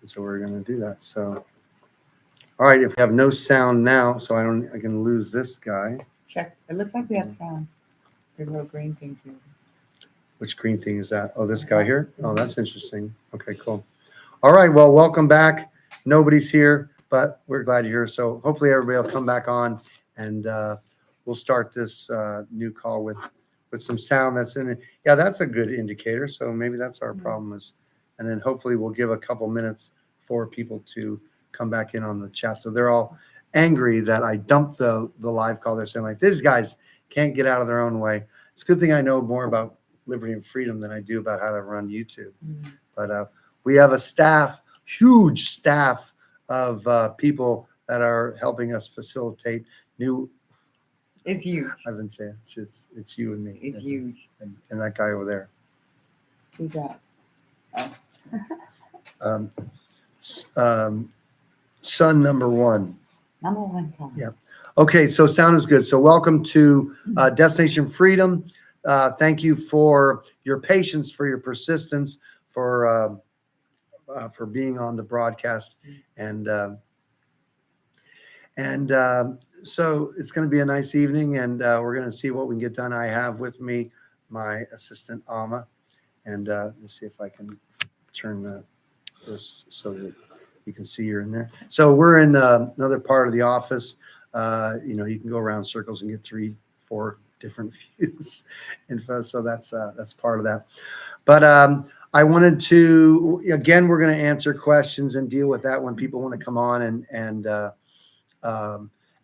And so we're going to do that. So, all right, if we have no sound now, so I can lose this guy. Check. It looks like we have sound. The little green things here. Which green thing is that? Oh, this guy here? Oh, that's interesting. Okay, cool. All right, well, welcome back. Nobody's here, but we're glad you're here. So hopefully everybody will come back on, and we'll start this new call with some sound that's in it. Yeah, that's a good indicator. So maybe that's our problem is, and then hopefully we'll give a couple minutes for people to come back in on the chat. So they're all angry that I dumped the live call. They're saying like, these guys can't get out of their own way. It's a good thing I know more about liberty and freedom than I do about how to run YouTube. But we have a staff, huge staff of people that are helping us facilitate new. It's huge. I've been saying it's you and me. It's huge. And that guy over there. Who's that? Son number one. Number one son. Yep. Okay, so sound is good. So welcome to Destination Freedom. Thank you for your patience, for your persistence, for being on the broadcast, and so it's going to be a nice evening, and we're going to see what we can get done. I have with me my assistant Alma, and let me see if I can turn this so that you can see her in there. So we're in another part of the office. You can go around circles and get 3-4 different views info. So that's part of that. But I wanted to, again, we're going to answer questions and deal with that when people want to come on and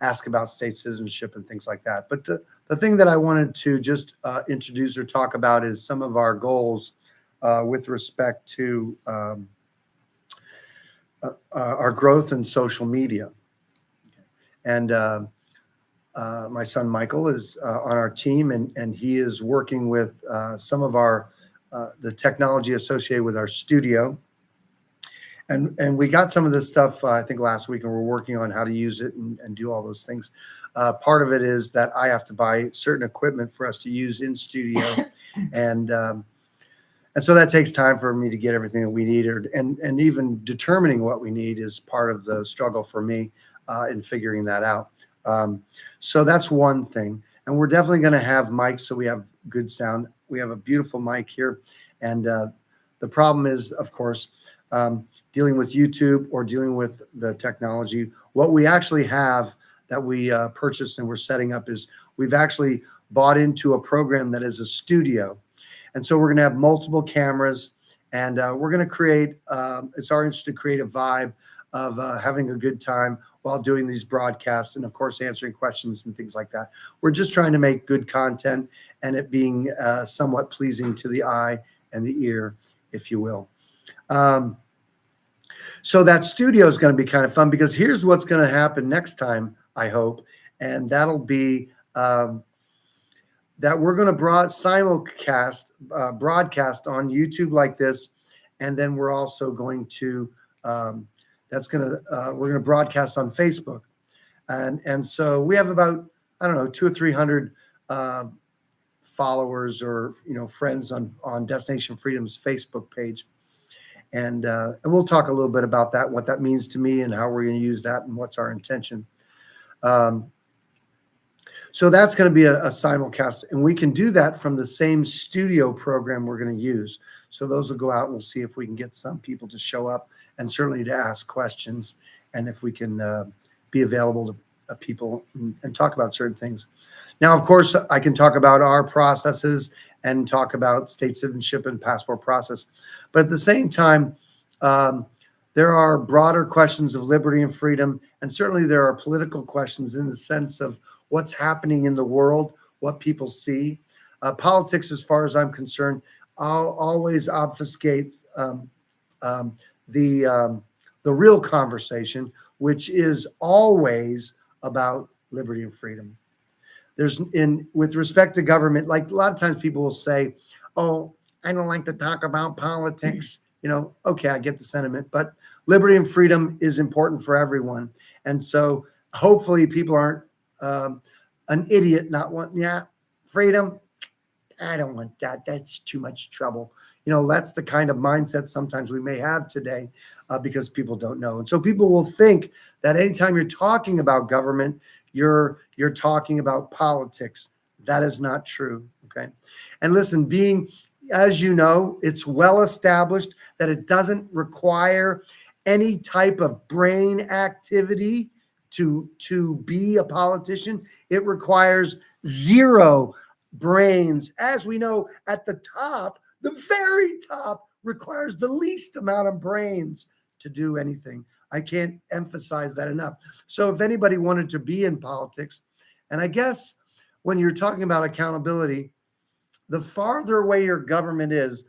ask about state citizenship and things like that. But the thing that I wanted to just introduce or talk about is some of our goals with respect to our growth in social media. And my son Michael is on our team, and he is working with some of our the technology associated with our studio. And we got some of this stuff I think last week, and we're working on how to use it and do all those things. Part of it is that I have to buy certain equipment for us to use in studio, and so that takes time for me to get everything that we need, and even determining what we need is part of the struggle for me in figuring that out. So that's one thing. And we're definitely going to have mics so we have good sound. We have a beautiful mic here. And the problem is, of course, dealing with YouTube or dealing with the technology. What we actually have that we purchased and we're setting up is we've actually bought into a program that is a studio. And so we're going to have multiple cameras, and we're going to create, it's our interest to create a vibe of having a good time while doing these broadcasts and, of course, answering questions and things like that. We're just trying to make good content and it being somewhat pleasing to the eye and the ear, if you will. So that studio is going to be kind of fun, because here's what's going to happen next time, I hope, and that'll be that we're going to simulcast, broadcast on YouTube like this, and then we're also going to we're going to broadcast on Facebook, and so we have about 200 or 300 followers or friends on Destination Freedom's Facebook page, and we'll talk a little bit about that, what that means to me, and how we're going to use that, and what's our intention. So that's going to be a simulcast, and we can do that from the same studio program we're going to use. So those will go out, and we'll see if we can get some people to show up, and certainly to ask questions, and if we can be available to people and talk about certain things. Now, of course, I can talk about our processes and talk about state citizenship and passport process. But at the same time, there are broader questions of liberty and freedom, and certainly there are political questions in the sense of what's happening in the world, what people see. Politics, as far as I'm concerned, always obfuscates the real conversation, which is always about liberty and freedom. With respect to government, like a lot of times people will say, "Oh, I don't like to talk about politics." Okay, I get the sentiment, but liberty and freedom is important for everyone. And so hopefully people aren't an idiot not wanting, freedom, I don't want that. That's too much trouble. That's the kind of mindset sometimes we may have today because people don't know. And so people will think that anytime you're talking about government, you're talking about politics. That is not true. Okay. And listen, as you know, it's well established that it doesn't require any type of brain activity to be a politician. It requires zero brains. As we know, at the top, the very top, requires the least amount of brains to do anything. I can't emphasize that enough. So if anybody wanted to be in politics, and I guess when you're talking about accountability, the farther away your government is,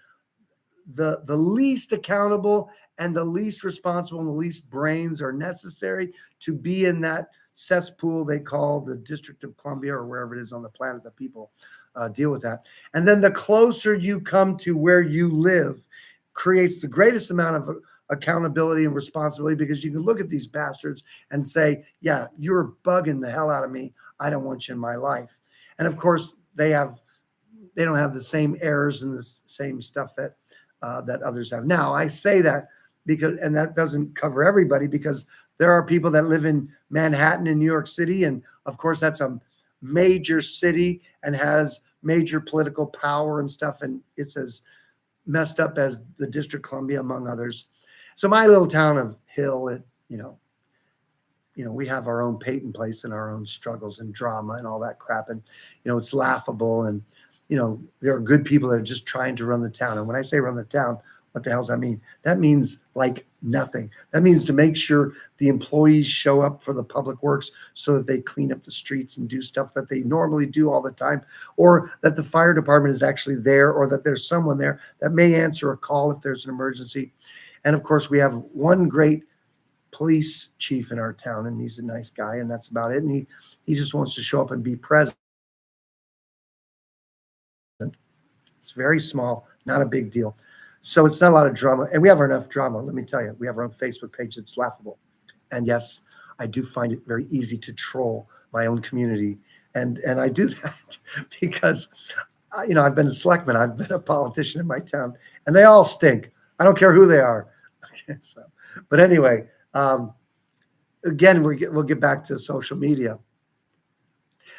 the least accountable and the least responsible and the least brains are necessary to be in that cesspool they call the District of Columbia, or wherever it is on the planet that people deal with that. And then the closer you come to where you live creates the greatest amount of accountability and responsibility, because you can look at these bastards and say, yeah, you're bugging the hell out of me. I don't want you in my life. And of course, they don't have the same errors and the same stuff that others have. Now, I say that and that doesn't cover everybody, because there are people that live in Manhattan in New York City. And of course, that's a major city and has major political power and stuff. And it's as messed up as the District of Columbia, among others. So my little town of Hill, we have our own Peyton Place and our own struggles and drama and all that crap. And, it's laughable. And, there are good people that are just trying to run the town. And when I say run the town, what the hell does that mean? That means like nothing. That means to make sure the employees show up for the public works so that they clean up the streets and do stuff that they normally do all the time, or that the fire department is actually there, or that there's someone there that may answer a call if there's an emergency. And of course, we have one great police chief in our town, and he's a nice guy, and that's about it. And he just wants to show up and be present. It's very small, not a big deal. So it's not a lot of drama. And we have enough drama, let me tell you. We have our own Facebook page that's laughable. And yes, I do find it very easy to troll my own community. And I do that because, I've been a selectman. I've been a politician in my town, and they all stink. I don't care who they are. Okay, but anyway, again, we'll get back to social media.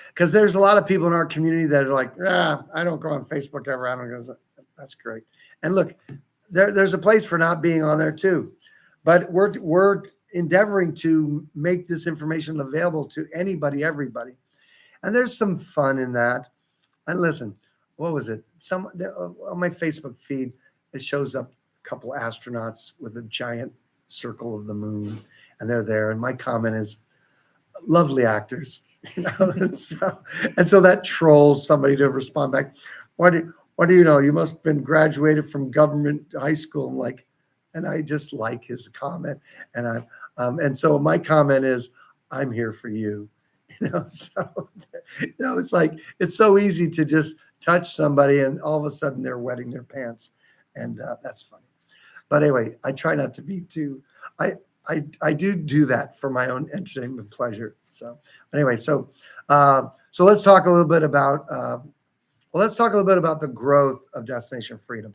Because there's a lot of people in our community that are like, I don't go on Facebook ever. I don't go. That's great. And look, there's a place for not being on there too. But we're endeavoring to make this information available to anybody, everybody. And there's some fun in that. And listen, what was it? On my Facebook feed, it shows up a couple astronauts with a giant circle of the moon, and they're there. And my comment is, lovely actors. And so that trolls somebody to respond back. What do you know? You must have been graduated from government high school. I'm like, and I just like his comment. And so my comment is, I'm here for you. So it's like, it's so easy to just touch somebody and all of a sudden they're wetting their pants. And that's funny. But anyway, I try not to be too, I do that for my own entertainment and pleasure. So anyway, so let's talk a little bit about the growth of Destination Freedom.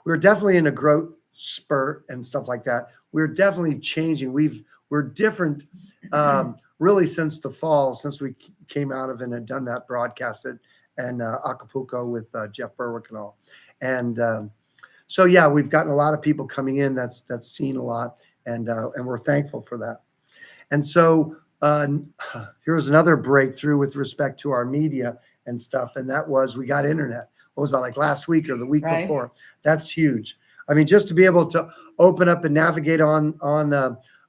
We're definitely in a growth spurt and stuff like that. We're definitely changing. We're different, really since the fall, since we came out of and had done that broadcast and Acapulco with Jeff Berwick and all. And so yeah, we've gotten a lot of people coming in. That's seen a lot, and we're thankful for that. And so here's another breakthrough with respect to our media and stuff, and that was we got internet. What was that, like last week or the week before? That's huge. I mean, just to be able to open up and navigate on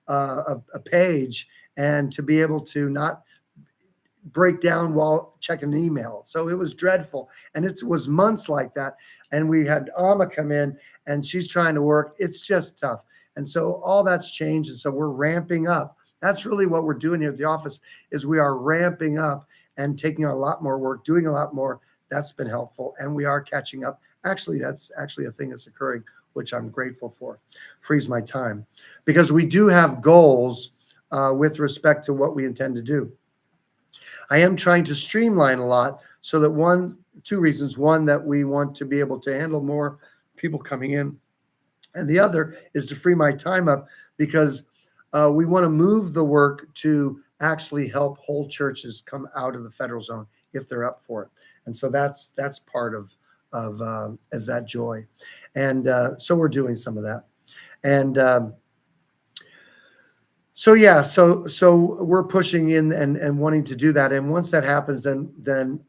a page, and to be able to not break down while checking an email. So it was dreadful. And it was months like that. And we had Alma come in and she's trying to work. It's just tough. And so all that's changed. And so we're ramping up. That's really what we're doing here at the office, is we are ramping up and taking on a lot more work, doing a lot more. That's been helpful. And we are catching up. Actually, that's actually a thing that's occurring, which I'm grateful for. Frees my time, because we do have goals with respect to what we intend to do. I am trying to streamline a lot so that, one, two reasons. One, that we want to be able to handle more people coming in. And the other is to free my time up because we want to move the work to actually help whole churches come out of the federal zone if they're up for it. And so that's part of that joy. And so we're doing some of that. And so we're pushing in and wanting to do that. And once that happens, then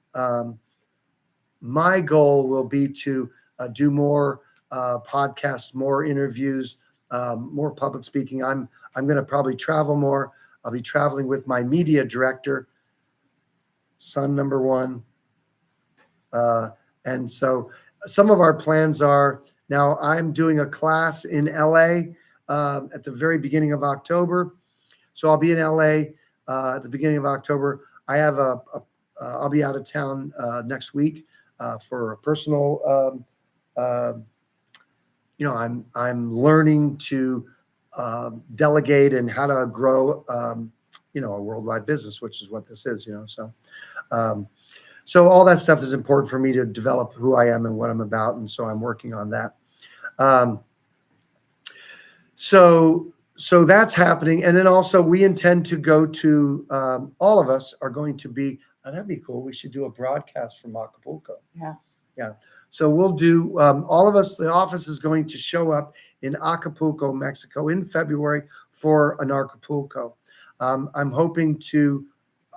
my goal will be to do more podcasts, more interviews, more public speaking. I'm going to probably travel more. I'll be traveling with my media director, son number one. And so some of our plans are, now I'm doing a class in LA at the very beginning of October. So I'll be in LA at the beginning of October. I have I'll be out of town next week for a personal, I'm learning to delegate and how to grow, a worldwide business, which is what this is, so all that stuff is important for me to develop who I am and what I'm about. And so I'm working on that. So that's happening. And then also we intend to go to, all of us are going to be, that'd be cool. We should do a broadcast from Acapulco. Yeah. So we'll do, all of us, the office is going to show up in Acapulco, Mexico in February for an Acapulco. I'm hoping to,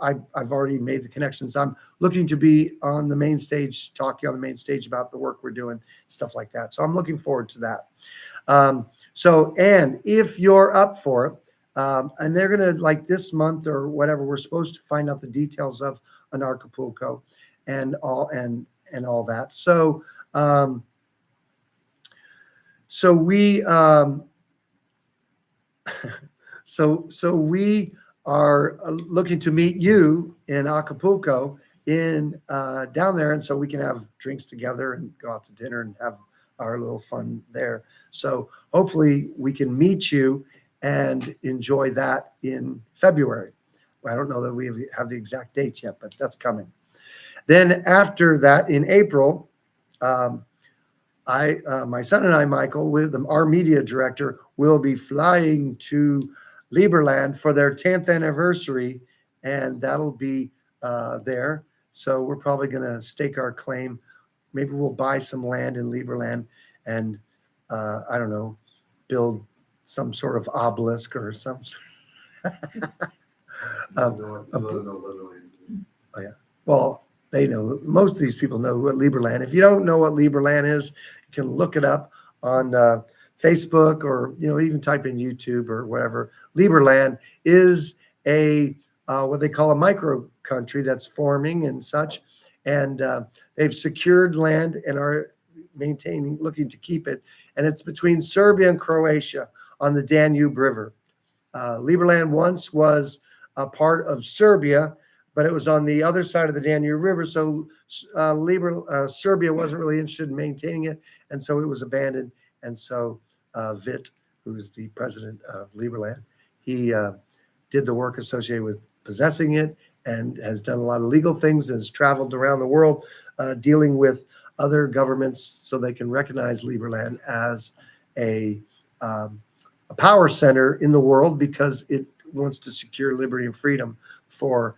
I've already made the connections. I'm looking to be on the main stage, talking on the main stage about the work we're doing, stuff like that. So I'm looking forward to that. And if you're up for it, and they're going to, like this month or whatever, we're supposed to find out the details of an Acapulco and all that. So we are looking to meet you in Acapulco down there, and so we can have drinks together and go out to dinner and have our little fun there. So hopefully we can meet you and enjoy that in February. I don't know that we have the exact dates yet, but that's coming. Then after that, in April, my son and I, Michael, with our media director, will be flying to Liberland for their 10th anniversary, and that'll be there. So we're probably going to stake our claim. Maybe we'll buy some land in Liberland and, I don't know, build some sort of obelisk or some. Well, they know, most of these people know what Liberland. If you don't know what Liberland is, you can look it up on Facebook or, even type in YouTube or whatever. Liberland is a what they call a micro country that's forming and such. And they've secured land and are looking to keep it. And it's between Serbia and Croatia on the Danube River. Liberland once was a part of Serbia, but it was on the other side of the Danube River. So Serbia wasn't really interested in maintaining it. And so it was abandoned. And so Vit, who's the president of Liberland, he did the work associated with possessing it and has done a lot of legal things and has traveled around the world dealing with other governments so they can recognize Liberland as a power center in the world because it wants to secure liberty and freedom for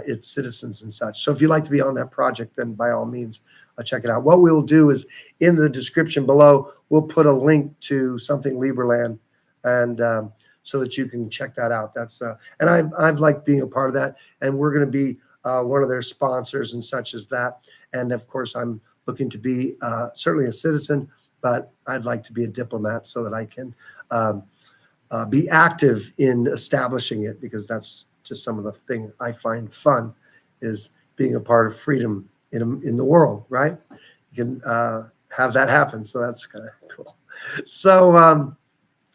its citizens and such. So if you'd like to be on that project, then by all means, check it out. What we'll do is in the description below, we'll put a link to something Liberland, and so that you can check that out. That's and I've liked being a part of that, and we're going to be one of their sponsors and such as that. And of course, I'm looking to be certainly a citizen, but I'd like to be a diplomat so that I can be active in establishing it, because that's just some of the thing I find fun is being a part of freedom in the world, right? You can have that happen. So that's kind of cool. So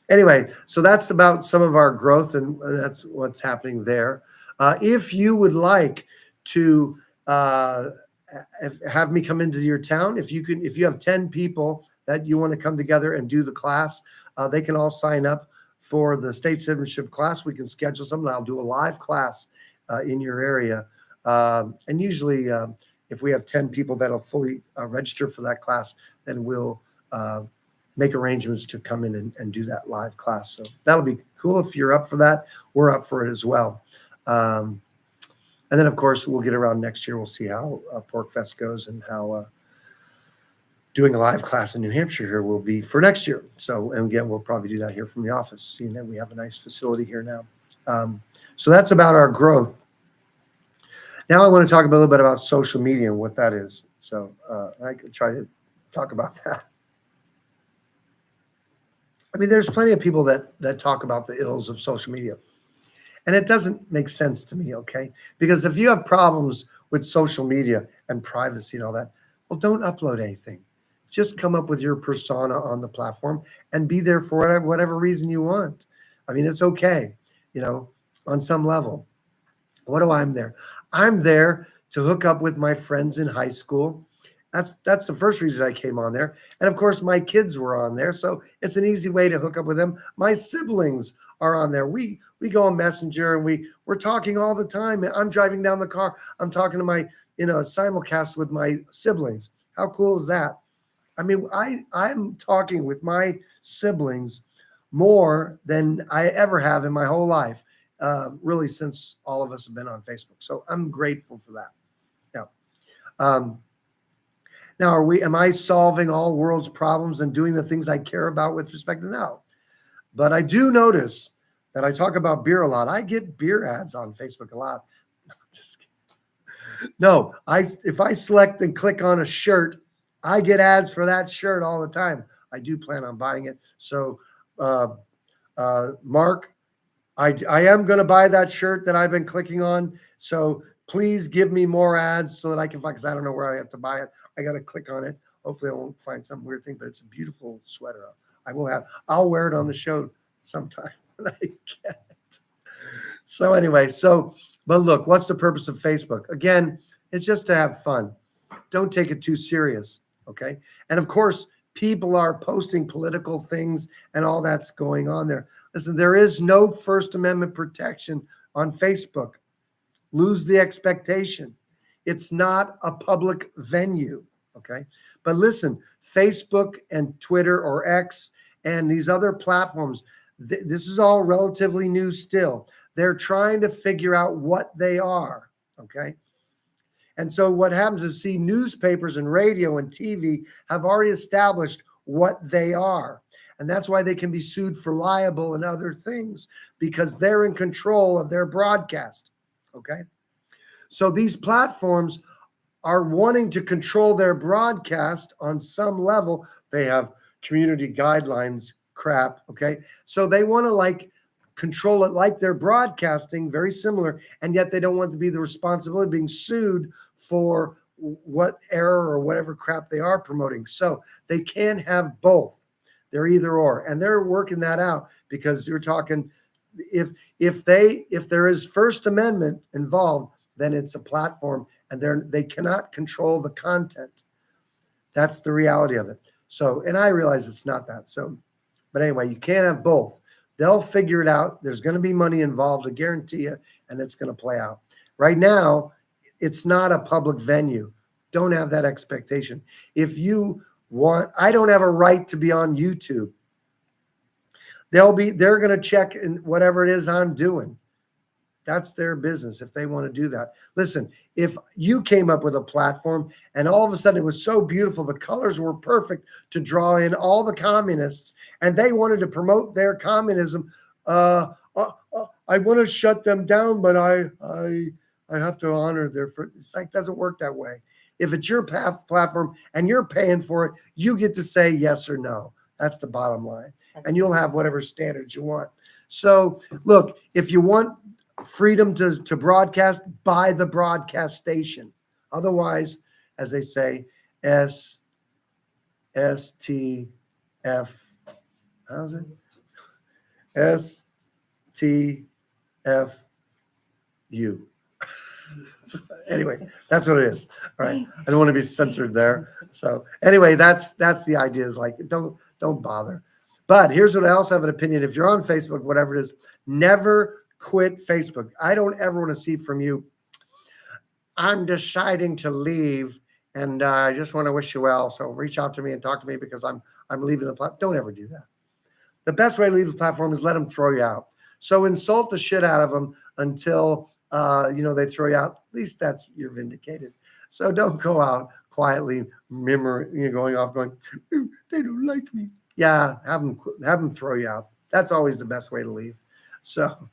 anyway, so that's about some of our growth, and that's what's happening there. If you would like to have me come into your town, if you have 10 people that you want to come together and do the class, they can all sign up for the state citizenship class. We can schedule something. I'll do a live class in your area. And usually if we have 10 people that'll fully register for that class, then we'll make arrangements to come in and do that live class. So that'll be cool. If you're up for that, we're up for it as well. And then, of course, we'll get around next year. We'll see how PorcFest goes and how doing a live class in New Hampshire here will be for next year. So, and again, we'll probably do that here from the office, seeing that we have a nice facility here now. So that's about our growth. Now I want to talk a little bit about social media and what that is. So I could try to talk about that. I mean, there's plenty of people that talk about the ills of social media. And it doesn't make sense to me, okay? Because if you have problems with social media and privacy and all that, well, don't upload anything. Just come up with your persona on the platform and be there for whatever reason you want. I mean, it's okay, on some level. What do I'm there? I'm there to hook up with my friends in high school. That's the first reason I came on there. And of course, my kids were on there. So it's an easy way to hook up with them. My siblings are on there. We go on Messenger and we're talking all the time. I'm driving down the car. I'm talking to my, simulcast with my siblings. How cool is that? I mean, I'm talking with my siblings more than I ever have in my whole life, really, since all of us have been on Facebook. So I'm grateful for that. Yeah. Now, am I solving all world's problems and doing the things I care about with respect to now? But I do notice that I talk about beer a lot. I get beer ads on Facebook a lot. No, just kidding. No, if I select and click on a shirt, I get ads for that shirt all the time. I do plan on buying it. So, Mark, I am going to buy that shirt that I've been clicking on. So please give me more ads so that I can buy, because I don't know where I have to buy it. I got to click on it. Hopefully I won't find some weird thing, but it's a beautiful sweater. I'll wear it on the show sometime when I get it. So anyway, but look, what's the purpose of Facebook? Again, it's just to have fun. Don't take it too serious. Okay. And of course, people are posting political things and all that's going on there. Listen, there is no First Amendment protection on Facebook. Lose the expectation. It's not a public venue. Okay. But listen, Facebook and Twitter or X and these other platforms, this is all relatively new still. They're trying to figure out what they are. Okay. And so what happens is, newspapers and radio and TV have already established what they are. And that's why they can be sued for libel and other things, because they're in control of their broadcast. Okay. So these platforms are wanting to control their broadcast on some level. They have community guidelines crap. Okay. So they want to control it like they're broadcasting, very similar, and yet they don't want to be the responsibility of being sued for what error or whatever crap they are promoting. So they can't have both. They're either or, and they're working that out, because you're talking, if there is First Amendment involved, then it's a platform, and they cannot control the content. That's the reality of it. So, and I realize it's not that. So, but anyway, you can't have both. They'll figure it out. There's going to be money involved, I guarantee you, and it's going to play out. Right now, it's not a public venue. Don't have that expectation. If you want, I don't have a right to be on YouTube. They're going to check in whatever it is I'm doing. That's their business if they want to do that. Listen, if you came up with a platform and all of a sudden it was so beautiful, the colors were perfect to draw in all the communists, and they wanted to promote their communism, I want to shut them down, but I have to honor their. It's doesn't work that way. If it's your platform and you're paying for it, you get to say yes or no. That's the bottom line, and you'll have whatever standards you want. So look, if you want freedom to broadcast, by the broadcast station. Otherwise, as they say, STF, how's it? STFU. So anyway, that's what it is. All right. I don't want to be censored there. So anyway, that's the idea, is don't bother. But here's what I also have an opinion. If you're on Facebook, whatever it is, never quit Facebook. I don't ever want to see from you, I'm deciding to leave, and I just want to wish you well. So reach out to me and talk to me because I'm leaving the platform. Don't ever do that. The best way to leave the platform is let them throw you out. So insult the shit out of them until they throw you out. At least that's you're vindicated. So don't go out quietly, going off, going, they don't like me. Yeah, have them throw you out. That's always the best way to leave. So,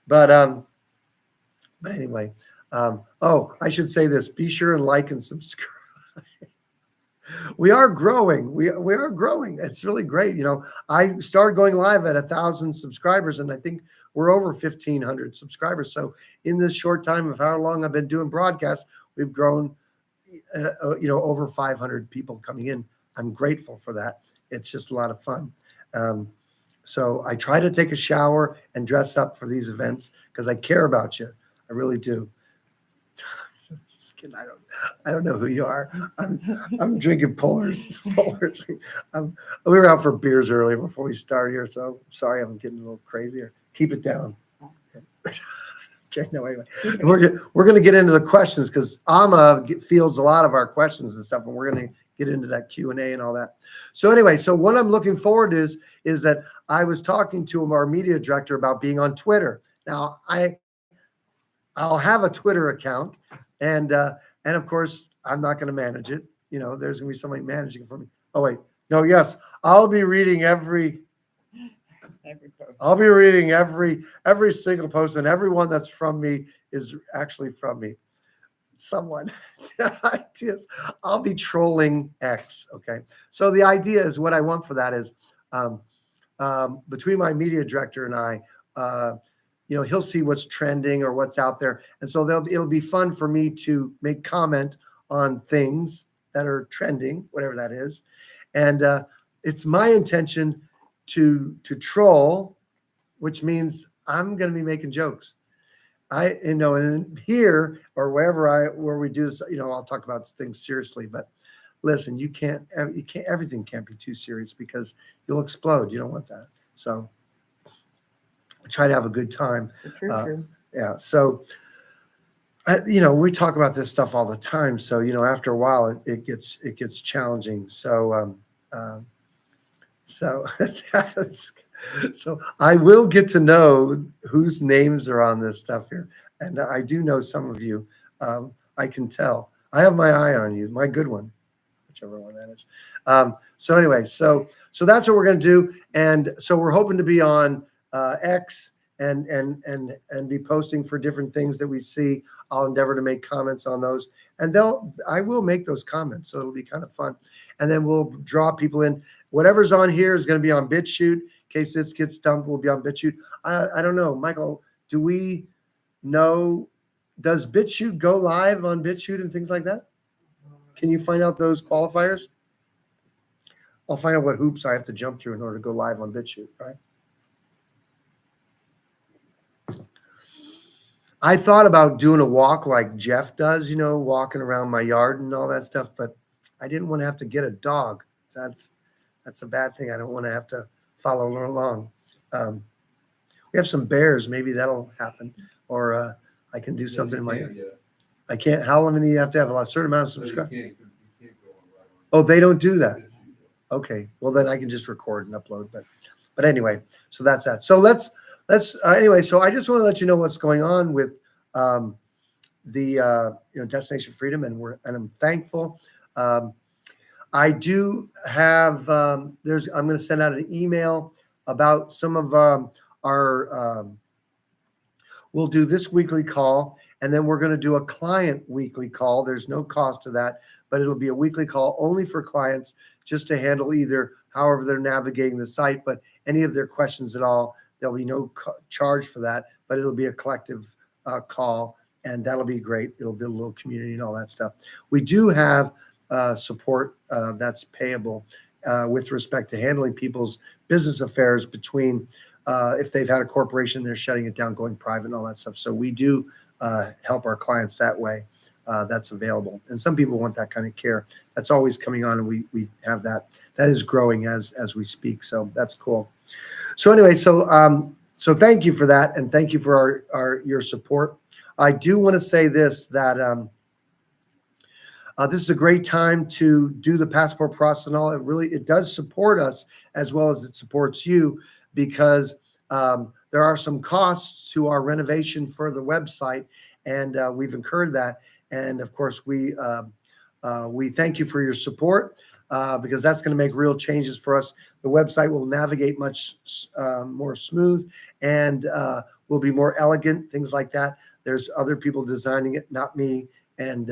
but anyway, I should say this. Be sure and like and subscribe. We are growing. We are growing. It's really great. I started going live at 1,000 subscribers, and I think we're over 1,500 subscribers. So in this short time of how long I've been doing broadcasts, we've grown, over 500 people coming in. I'm grateful for that. It's just a lot of fun. So I try to take a shower and dress up for these events because I care about you. I really do. Just kidding. I don't know who you are. I'm drinking Polars. We were out for beers earlier before we started here, so sorry I'm getting a little crazy. Keep it down. Okay, no, anyway. We're going to get into the questions because Amma fields a lot of our questions and stuff, and we're going to get into that Q&A and all that. So anyway, so what I'm looking forward to is that I was talking to our media director about being on Twitter. Now I'll have a Twitter account, and of course I'm not going to manage it. There's going to be somebody managing for me. Oh wait, no, yes, I'll be reading every single post, and everyone that's from me is actually from me. Someone. I'll be trolling X. Okay. So the idea is what I want for that is between my media director and I, he'll see what's trending or what's out there. And so it'll be fun for me to make comment on things that are trending, whatever that is. And it's my intention to troll, which means I'm going to be making jokes. And here or where we do this, I'll talk about things seriously, but listen, everything can't be too serious because you'll explode. You don't want that. So I try to have a good time. True. Yeah. So, we talk about this stuff all the time. So, after a while it gets challenging. So I will get to know whose names are on this stuff here. And I do know some of you. I can tell. I have my eye on you, my good one, whichever one that is. So anyway, so that's what we're going to do. And so we're hoping to be on X and be posting for different things that we see. I'll endeavor to make comments on those, and I will make those comments. So it'll be kind of fun. And then we'll draw people in. Whatever's on here is going to be on BitChute. In case this gets dumped, we'll be on BitChute. I don't know, Michael, do we know, does BitChute go live on BitChute and things like that? Can you find out those qualifiers? I'll find out what hoops I have to jump through in order to go live on BitChute, right? I thought about doing a walk like Jeff does, walking around my yard and all that stuff, but I didn't want to have to get a dog. So that's a bad thing. I don't want to have to follow along. We have some bears. Maybe that'll happen. Or I can do something in my. I can't. How long do you have to have a certain amount of subscribers? You can't go on. Oh, they don't do that. Okay. Well, then I can just record and upload. But anyway, so that's that. So let's anyway. So I just want to let you know what's going on with the Destination Freedom, and I'm thankful. I do have I'm going to send out an email about some of our we'll do this weekly call, and then we're going to do a client weekly call. There's no cost to that, but it'll be a weekly call only for clients, just to handle either however they're navigating the site, but any of their questions at all. There'll be no charge for that, but it'll be a collective call, and that'll be great. It'll build a little community and all that stuff. We do have support that's payable with respect to handling people's business affairs between if they've had a corporation, they're shutting it down, going private and all that stuff. So we do help our clients that way. That's available. And some people want that kind of care. That's always coming on, and we have that. That is growing as we speak. So that's cool. So anyway, so thank you for that, and thank you for your support. I do want to say this, that this is a great time to do the passport process and all. It does support us as well as it supports you, because there are some costs to our renovation for the website, and we've incurred that. And of course, we thank you for your support, because that's going to make real changes for us. The website will navigate much more smooth, and will be more elegant, things like that. There's other people designing it, not me, and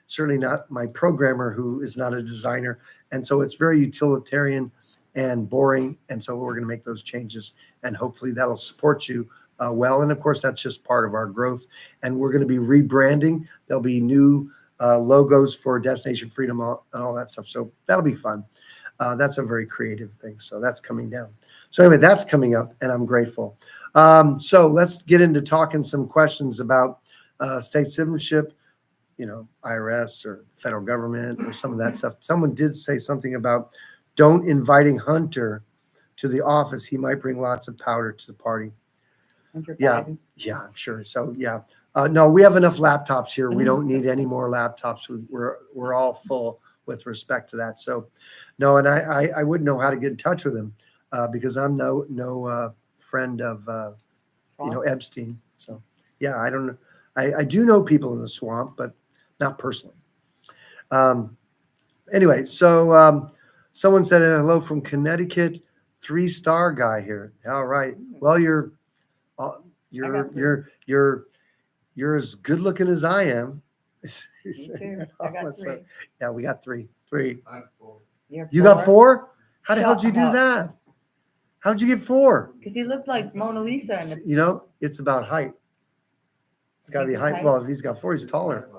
certainly not my programmer, who is not a designer. And so it's very utilitarian and boring. And so we're going to make those changes, and hopefully that'll support you well. And of course, that's just part of our growth. And we're going to be rebranding. There'll be new logos for Destination Freedom and all that stuff. So that'll be fun. That's a very creative thing. So that's coming down. So anyway, that's coming up, and I'm grateful. So let's get into talking some questions about state citizenship, IRS or federal government or some of that stuff. Someone did say something about don't inviting Hunter to the office. He might bring lots of powder to the party. Yeah, I'm sure. So yeah, no, we have enough laptops here. We don't need any more laptops. We're all full with respect to that. So no, and I wouldn't know how to get in touch with him because I'm no friend of Epstein. So yeah, I don't know. I do know people in the swamp, but not personally. Anyway, so someone said hello from Connecticut, 3-star guy here. All right. Well, you're as good looking as I am. Me too. I got 3. Yeah, we got 3. I have 4. You got 4? How the hell did you Shut do that? How'd you get 4? Because he looked like Mona Lisa. In the, It's about height. It's got to be His height. height? Well, if he's got 4, he's taller.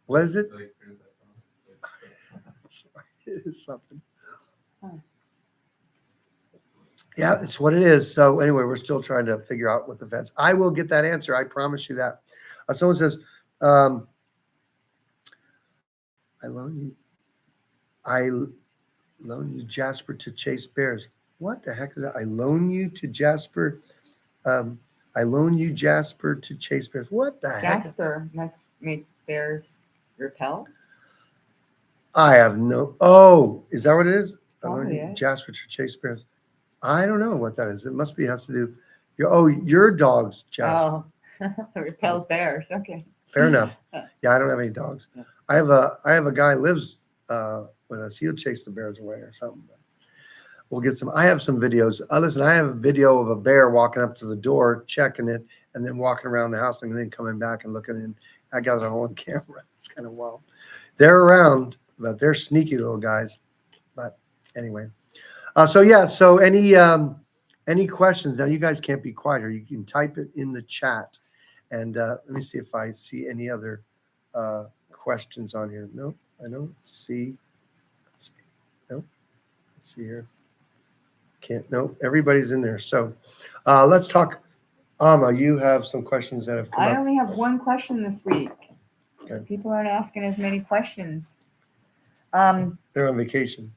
What is it? It is something. Huh. Yeah, it's what it is. So anyway, we're still trying to figure out what the fence. I will get that answer. I promise you that. Someone says, I loan you Jasper to chase bears. What the heck is that? I loan you to Jasper. I loan you Jasper to chase bears. What the heck? Jasper must make bears repel. I have no. Oh, is that what it is? I loan Probably you is. Jasper to chase bears. I don't know what that is. It must be has to do. Your dog's Jasper. Oh, repels bears. Okay. Fair enough. Yeah, I don't have any dogs. Yeah. I have a guy who lives with us. He'll chase the bears away or something. But we'll get some. I have some videos. Listen, I have a video of a bear walking up to the door, checking it, and then walking around the house, and then coming back and looking in. I got it all on camera. It's kind of wild. They're around, but they're sneaky little guys. But anyway, so yeah. So any questions? Now you guys can't be quiet, or you can type it in the chat. And let me see if I see any other questions on here. No, I don't see. No, let's see here. Can't. No, everybody's in there. So let's talk. Amma, you have some questions that have come I up. only have one question this week. Okay. People aren't asking as many questions. They're on vacation.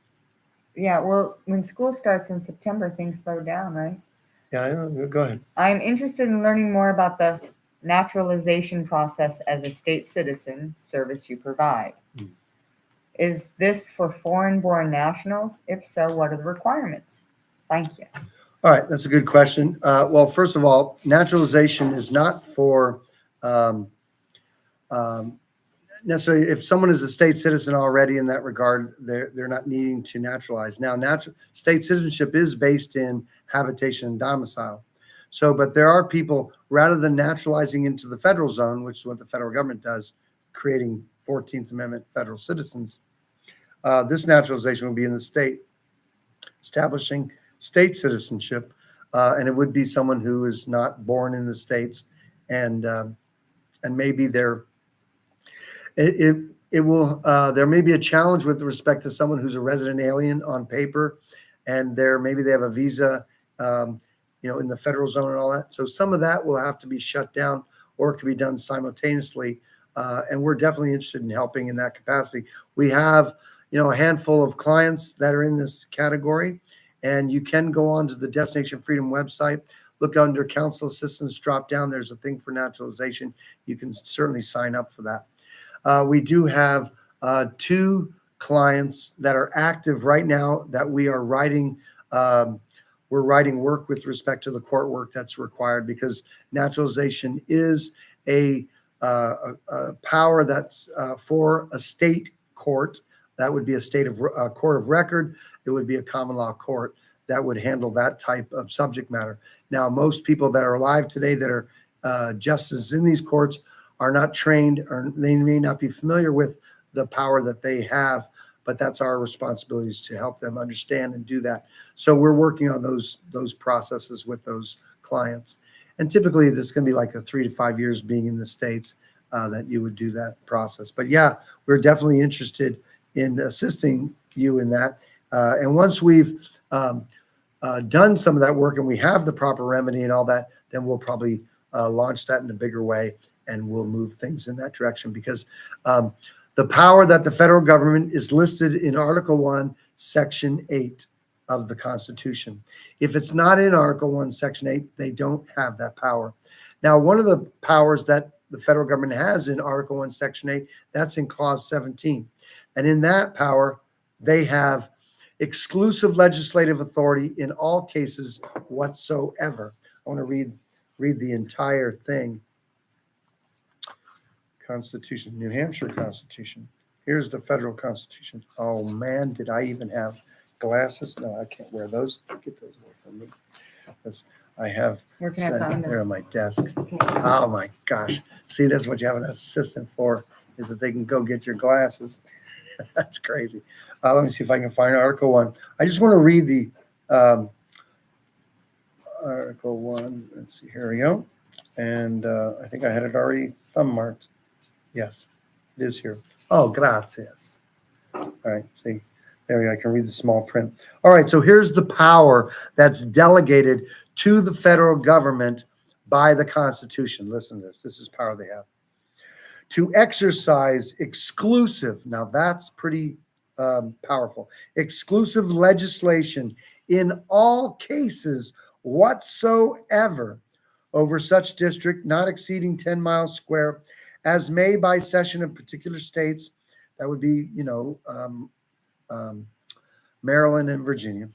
Yeah, well, when school starts in September, things slow down, right? Yeah, I know. Go ahead. I'm interested in learning more about the naturalization process as a state citizen service you provide. Hmm. Is this for foreign-born nationals? If so, what are the requirements? Thank you. All right, that's a good question. Well, first of all, naturalization is not for necessarily if someone is a state citizen already in that regard, they're not needing to naturalize. Now, state citizenship is based in habitation and domicile. So, but there are people, rather than naturalizing into the federal zone, which is what the federal government does, creating 14th Amendment federal citizens, this naturalization would be in the state, establishing state citizenship, and it would be someone who is not born in the states, and maybe there may be a challenge with respect to someone who's a resident alien on paper, and maybe they have a visa, in the federal zone and all that. So some of that will have to be shut down, or it can be done simultaneously, and we're definitely interested in helping in that capacity. We have, a handful of clients that are in this category. And you can go on to the Destination Freedom website, look under council assistance, drop down. There's a thing for naturalization. You can certainly sign up for that. We do have 2 clients that are active right now that we are writing. We're writing work with respect to the court work that's required, because naturalization is a power that's for a state court. That would be a state of court of record. It would be a common law court that would handle that type of subject matter. Now, most people that are alive today that are justices in these courts are not trained, or they may not be familiar with the power that they have, but that's our responsibilities to help them understand and do that. So we're working on those processes with those clients. And typically this can be like a 3 to 5 years being in the States that you would do that process. But yeah, we're definitely interested in assisting you in that. And once we've done some of that work and we have the proper remedy and all that, then we'll probably launch that in a bigger way, and we'll move things in that direction, because the power that the federal government is listed in Article 1, Section 8 of the Constitution. If it's not in Article 1, Section 8, they don't have that power. Now, one of the powers that the federal government has in Article 1, Section 8, that's in Clause 17. And in that power, they have exclusive legislative authority in all cases whatsoever. I want to read the entire thing. Constitution, New Hampshire Constitution. Here's the federal Constitution. Oh man, did I even have glasses? No, I can't wear those. Get those away from me. Because I have Where can I find there them? on my desk. Okay. Oh my gosh. See, that's what you have an assistant for, is that they can go get your glasses. That's crazy. Let me see if I can find Article 1. I just want to read the Article 1. Let's see. Here we go. And I think I had it already thumb marked. Yes, it is here. Oh, gracias. All right, see, there we go. I can read the small print. All right, so here's the power that's delegated to the federal government by the Constitution. Listen to this. This is power they have. To exercise exclusive, now that's pretty powerful, exclusive legislation in all cases whatsoever over such district not exceeding 10 miles square, as may by session of particular states, that would be, Maryland and Virginia,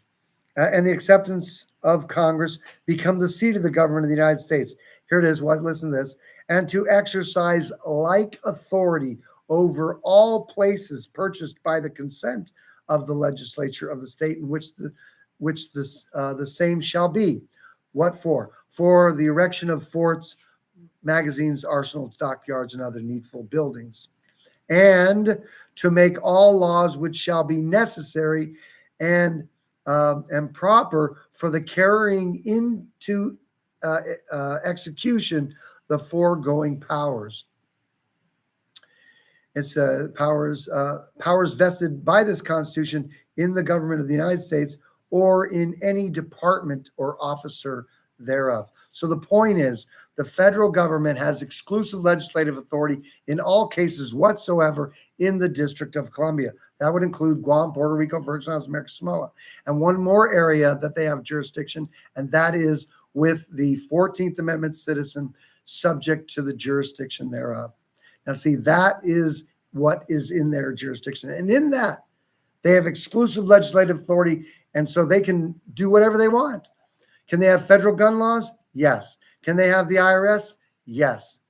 and the acceptance of Congress, become the seat of the government of the United States. Here it is. Listen to this. And to exercise like authority over all places purchased by the consent of the legislature of the state in which the same shall be. What for? For the erection of forts, magazines, arsenals, dockyards, and other needful buildings, and to make all laws which shall be necessary and proper for the carrying into execution the foregoing powers. It's powers vested by this Constitution in the government of the United States or in any department or officer thereof. So the point is, the federal government has exclusive legislative authority in all cases whatsoever in the District of Columbia. That would include Guam, Puerto Rico, Virgin Islands, American Samoa. And one more area that they have jurisdiction, and that is with the 14th Amendment citizen, subject to the jurisdiction thereof. Now, see, that is what is in their jurisdiction. And in that, they have exclusive legislative authority, and so they can do whatever they want. Can they have federal gun laws? Yes. Can they have the IRS? Yes.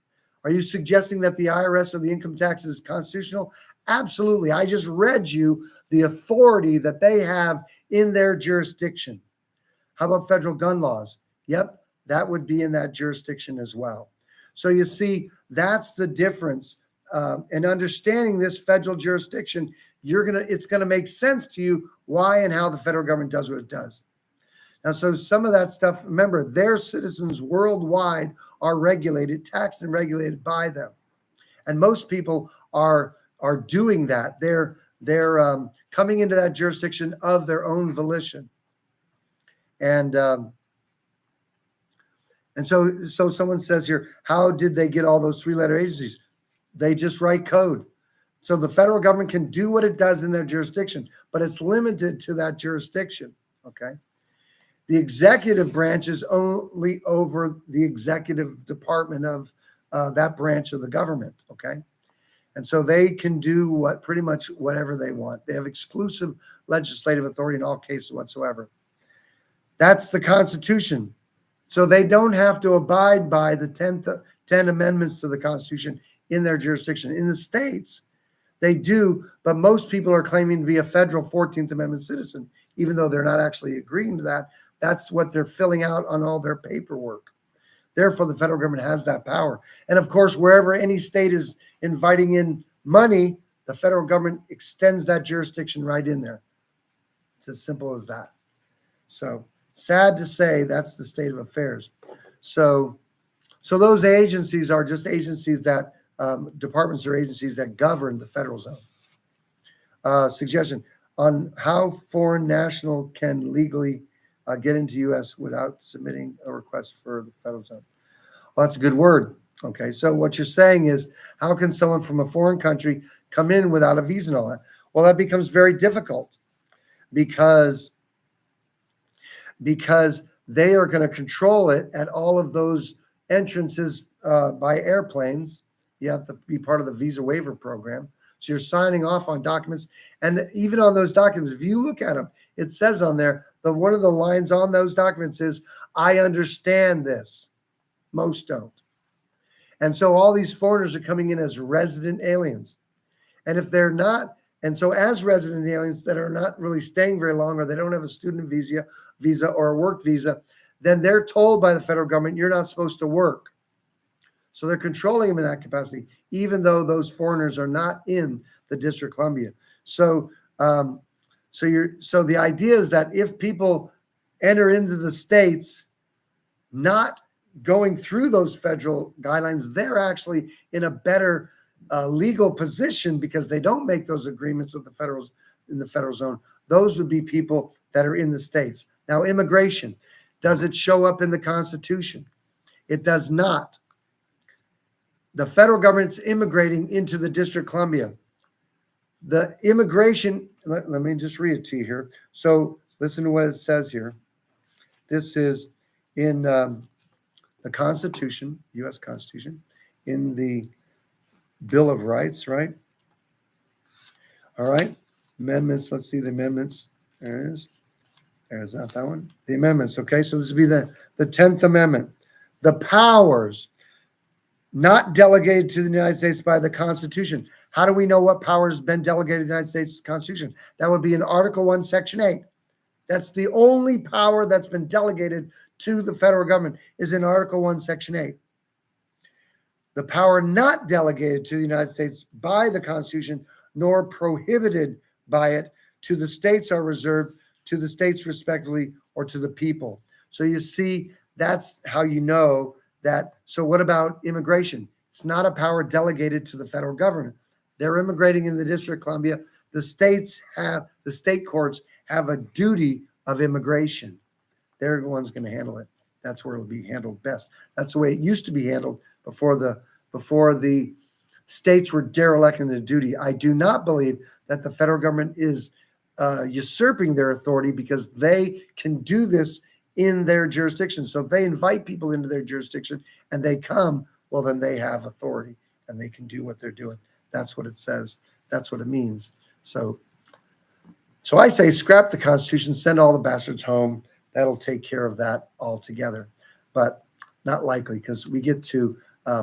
Are you suggesting that the IRS or the income tax is constitutional? Absolutely. I just read you the authority that they have in their jurisdiction. How about federal gun laws? Yep, that would be in that jurisdiction as well. So you see, that's the difference. And understanding this federal jurisdiction, it's gonna make sense to you why and how the federal government does what it does. Now, so some of that stuff, remember, their citizens worldwide are regulated, taxed and regulated by them. And most people are doing that. They're coming into that jurisdiction of their own volition. And so someone says here, how did they get all those 3-letter agencies? They just write code. So the federal government can do what it does in their jurisdiction, but it's limited to that jurisdiction, okay? The executive branch is only over the executive department of that branch of the government, okay? And so they can do pretty much whatever they want. They have exclusive legislative authority in all cases whatsoever. That's the Constitution. So they don't have to abide by the 10 amendments to the Constitution in their jurisdiction. In the states, they do, but most people are claiming to be a federal 14th Amendment citizen, even though they're not actually agreeing to that. That's what they're filling out on all their paperwork. Therefore, the federal government has that power. And of course, wherever any state is inviting in money, the federal government extends that jurisdiction right in there. It's as simple as that. So sad to say, that's the state of affairs. So those agencies are just agencies that, departments or agencies that govern the federal zone. Suggestion on how foreign national can legally get into U.S. without submitting a request for the federal zone. Well, that's a good word. Okay, so what you're saying is, how can someone from a foreign country come in without a visa and all that? Well, that becomes very difficult because they are going to control it at all of those entrances by airplanes. You have to be part of the visa waiver program. So you're signing off on documents. And even on those documents, if you look at them, it says on there, one of the lines on those documents is, I understand this. Most don't. And so all these foreigners are coming in as resident aliens. And if they're not, and so as resident aliens that are not really staying very long, or they don't have a student visa or a work visa, then they're told by the federal government, you're not supposed to work. So they're controlling them in that capacity, even though those foreigners are not in the District of Columbia. So the idea is that if people enter into the states not going through those federal guidelines, they're actually in a better legal position because they don't make those agreements with in the federal zone. Those would be people that are in the states. Now, immigration, does it show up in the Constitution? It does not. The federal government's immigrating into the District of Columbia. The immigration, let me just read it to you here. So listen to what it says here. This is in the Constitution, U.S. Constitution, in the Bill of Rights, right? All right. Amendments. Let's see the amendments. There it is. There's not that one. The amendments. Okay. So this would be the 10th Amendment. The powers not delegated to the United States by the Constitution. How do we know what power has been delegated to the United States Constitution? That would be in Article 1, Section 8. That's the only power that's been delegated to the federal government is in Article 1, Section 8. The power not delegated to the United States by the Constitution nor prohibited by it to the states are reserved to the states respectively or to the people. So you see, that's how you know that. So what about immigration? It's not a power delegated to the federal government. They're immigrating in the District of Columbia. The state courts have a duty of immigration. They're the ones going to handle it. That's where it'll be handled best. That's the way it used to be handled before the states were derelict in their duty. I do not believe that the federal government is usurping their authority because they can do this in their jurisdiction. So if they invite people into their jurisdiction and they come, well, then they have authority and they can do what they're doing. That's what it says. That's what it means. So I say scrap the Constitution, send all the bastards home. That'll take care of that altogether. But not likely, because we get to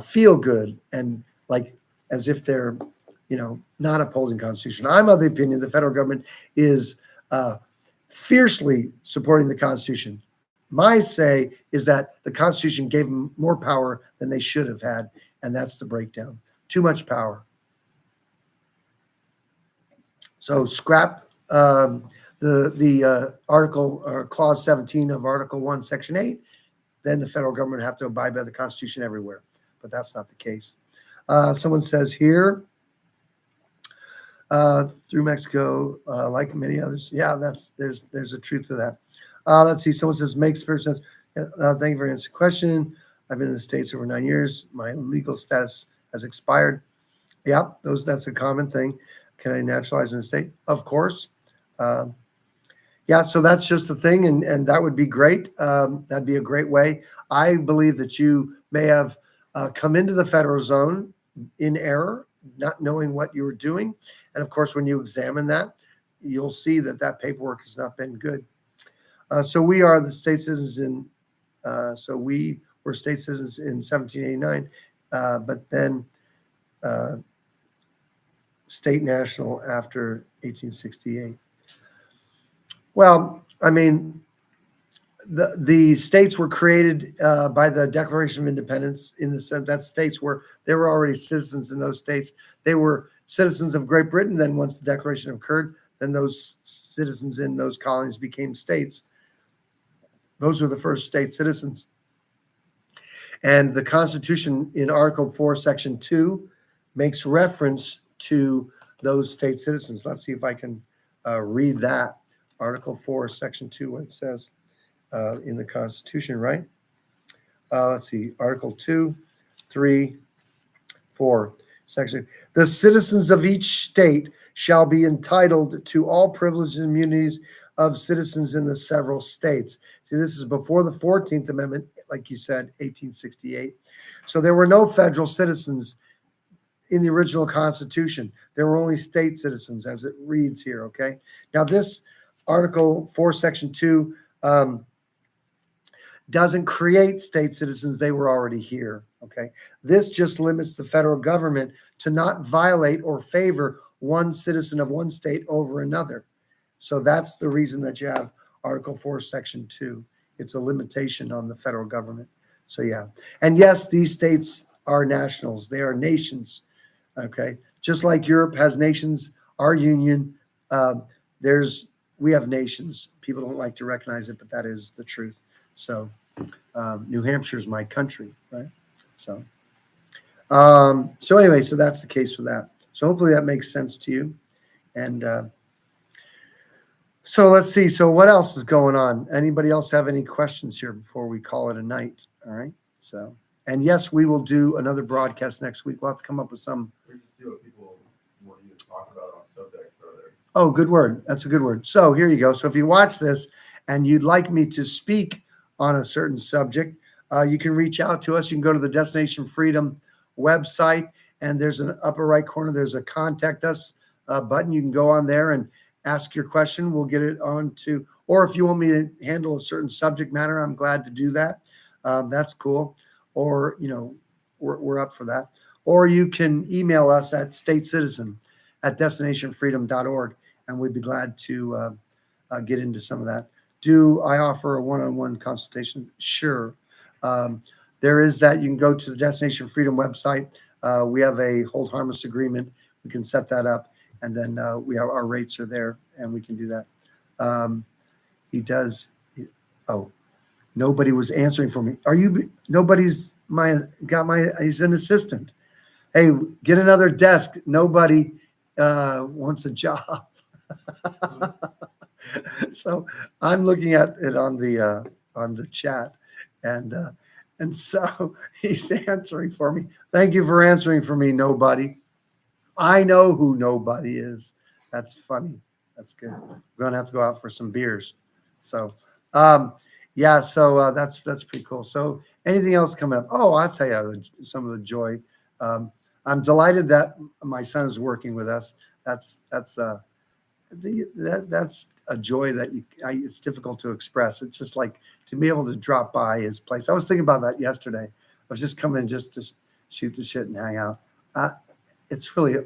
feel good and like as if they're, not upholding Constitution. I'm of the opinion the federal government is fiercely supporting the Constitution. My say is that the Constitution gave them more power than they should have had, and that's the breakdown. Too much power. So scrap the article or clause 17 of Article 1, Section 8. Then the federal government have to abide by the Constitution everywhere, but that's not the case. Someone says here, through Mexico, like many others. Yeah, there's a truth to that. Let's see. Someone says, makes perfect sense. Thank you for answering the question. I've been in the States over 9 years. My legal status has expired. Yeah, that's a common thing. Can I naturalize in the state? Of course. Yeah, so that's just the thing, and that would be great. That'd be a great way. I believe that you may have come into the federal zone in error, not knowing what you were doing. And of course, when you examine that, you'll see that that paperwork has not been good. So we are the state citizens in, so we were state citizens in 1789, but then state national after 1868. Well, I mean, the states were created by the Declaration of Independence in the sense that states were, they were already citizens in those states. They were citizens of Great Britain. Then once the Declaration occurred, then those citizens in those colonies became states. Those were the first state citizens. And the Constitution in Article 4, Section 2 makes reference to those state citizens. Let's see if I can read that. Article 4, Section 2, what it says in the Constitution, right? Let's see, Article 2, 3, 4, Section. The citizens of each state shall be entitled to all privileges and immunities of citizens in the several states. See, this is before the 14th Amendment, like you said, 1868. So there were no federal citizens in the original Constitution. There were only state citizens, as it reads here, okay? Now, this Article 4, Section 2 doesn't create state citizens. They were already here, okay? This just limits the federal government to not violate or favor one citizen of one state over another. So that's the reason that you have Article 4, Section 2. It's a limitation on the federal government. So, yeah. And yes, these states are nationals. They are nations, okay? Just like Europe has nations, our union, we have nations. People don't like to recognize it, but that is the truth. So New Hampshire is my country, right? So anyway, so that's the case for that. So hopefully that makes sense to you. And so let's see. So what else is going on? Anybody else have any questions here before we call it a night? All right. So, and yes, we will do another broadcast next week. We'll have to come up with some. We can see what people want you to talk about on subject further. Oh, good word. That's a good word. So here you go. So if you watch this and you'd like me to speak on a certain subject, you can reach out to us. You can go to the Destination Freedom website, and there's an upper right corner. There's a contact us button. You can go on there and ask your question. We'll get it on to, or if you want me to handle a certain subject matter, I'm glad to do that. That's cool. Or, you know, we're up for that. Or you can email us at statecitizen@destinationfreedom.org, and we'd be glad to get into some of that. Do I offer a one-on-one consultation? Sure. There is that. You can go to the Destination Freedom website. We have a hold harmless agreement. We can set that up, and then we have our rates are there, and we can do that. He does. Oh, nobody was answering for me. Nobody's he's an assistant. Hey, get another desk. Nobody wants a job. So I'm looking at it on the chat, and so he's answering for me. Thank you for answering for me, nobody. I know who nobody is. That's funny. That's good. We're gonna have to go out for some beers. So yeah, so that's pretty cool. So anything else coming up? Oh, I'll tell you some of the joy. I'm delighted that my son is working with us. That's a joy that it's difficult to express. It's just like to be able to drop by his place. I was thinking about that yesterday. I was just coming just to shoot the shit and hang out. It's really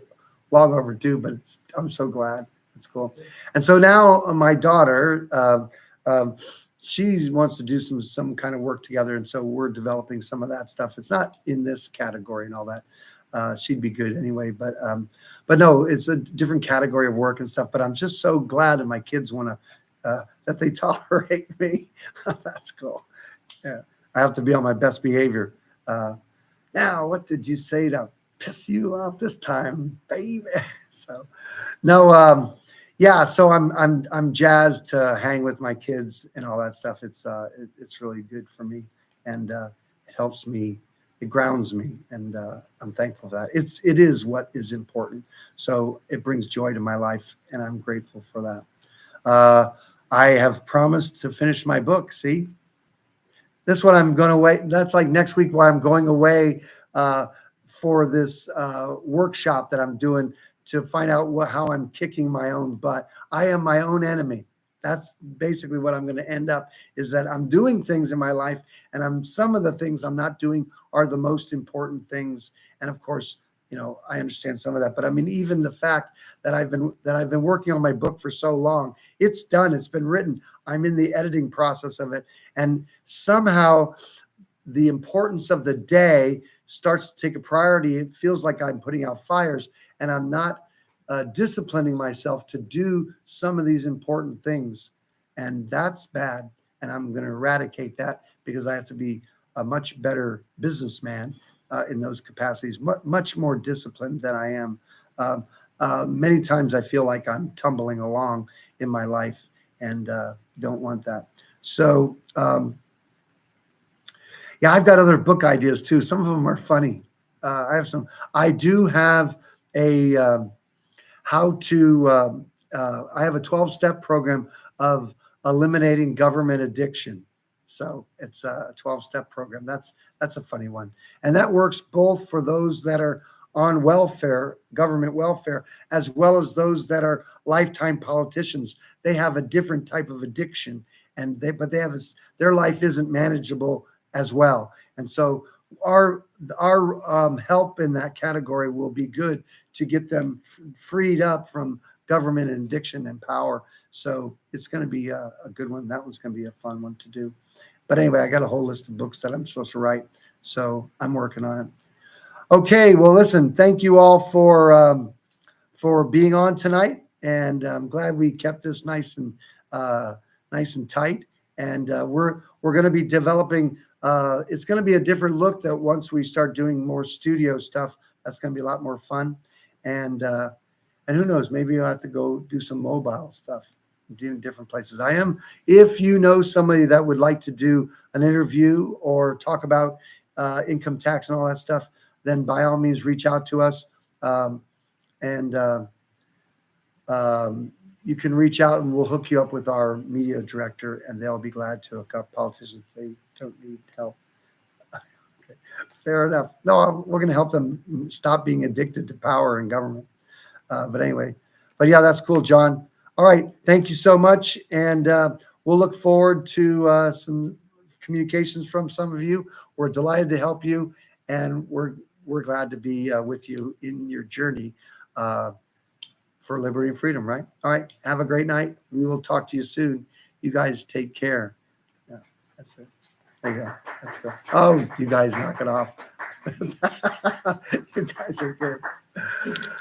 long overdue, but I'm so glad. It's cool. And so now my daughter, she wants to do some kind of work together, and so we're developing some of that stuff. It's not in this category and all that. She'd be good anyway, but no, it's a different category of work and stuff. But I'm just so glad that my kids want to that they tolerate me. That's cool. Yeah, I have to be on my best behavior. Now, what did you say to piss you off this time, baby? So, no, yeah. So I'm jazzed to hang with my kids and all that stuff. It's really good for me, and it helps me. It grounds me, and I'm thankful for that. It is what is important. So it brings joy to my life, and I'm grateful for that. I have promised to finish my book. See, this one I'm going away. That's like next week while I'm going away for this workshop that I'm doing to find out how I'm kicking my own butt. I am my own enemy. That's basically what I'm going to end up, is that I'm doing things in my life, and some of the things I'm not doing are the most important things. And of course, I understand some of that, but I mean, even the fact that I've been working on my book for so long, it's done, it's been written. I'm in the editing process of it. And somehow the importance of the day starts to take a priority. It feels like I'm putting out fires, and I'm not disciplining myself to do some of these important things. And that's bad. And I'm going to eradicate that, because I have to be a much better businessman in those capacities, much more disciplined than I am. Many times I feel like I'm tumbling along in my life, and don't want that. So, yeah, I've got other book ideas too. Some of them are funny. I do have a, I have a 12-step program of eliminating government addiction. So it's a 12-step program. That's a funny one. And that works both for those that are on welfare, government welfare, as well as those that are lifetime politicians. They have a different type of addiction, but their life isn't manageable as well. And so our help in that category will be good to get them freed up from government and addiction and power. So it's going to be a good one. That one's going to be a fun one to do. But anyway, I got a whole list of books that I'm supposed to write, so I'm working on it. Okay, well, listen, thank you all for being on tonight, and I'm glad we kept this nice and tight. And we're going to be developing. It's going to be a different look that once we start doing more studio stuff, that's going to be a lot more fun. And who knows, maybe I'll have to go do some mobile stuff, do different places. If you know somebody that would like to do an interview or talk about income tax and all that stuff, then by all means reach out to us. You can reach out and we'll hook you up with our media director, and they'll be glad to hook up politicians if they don't need help. Okay. Fair enough. No, we're going to help them stop being addicted to power and government. But anyway, yeah, that's cool, John. All right. Thank you so much. And we'll look forward to some communications from some of you. We're delighted to help you, and we're glad to be with you in your journey for liberty and freedom, right? All right. Have a great night. We will talk to you soon. You guys take care. Yeah, that's it. There you go. Let's go. Oh, you guys knock it off. You guys are good.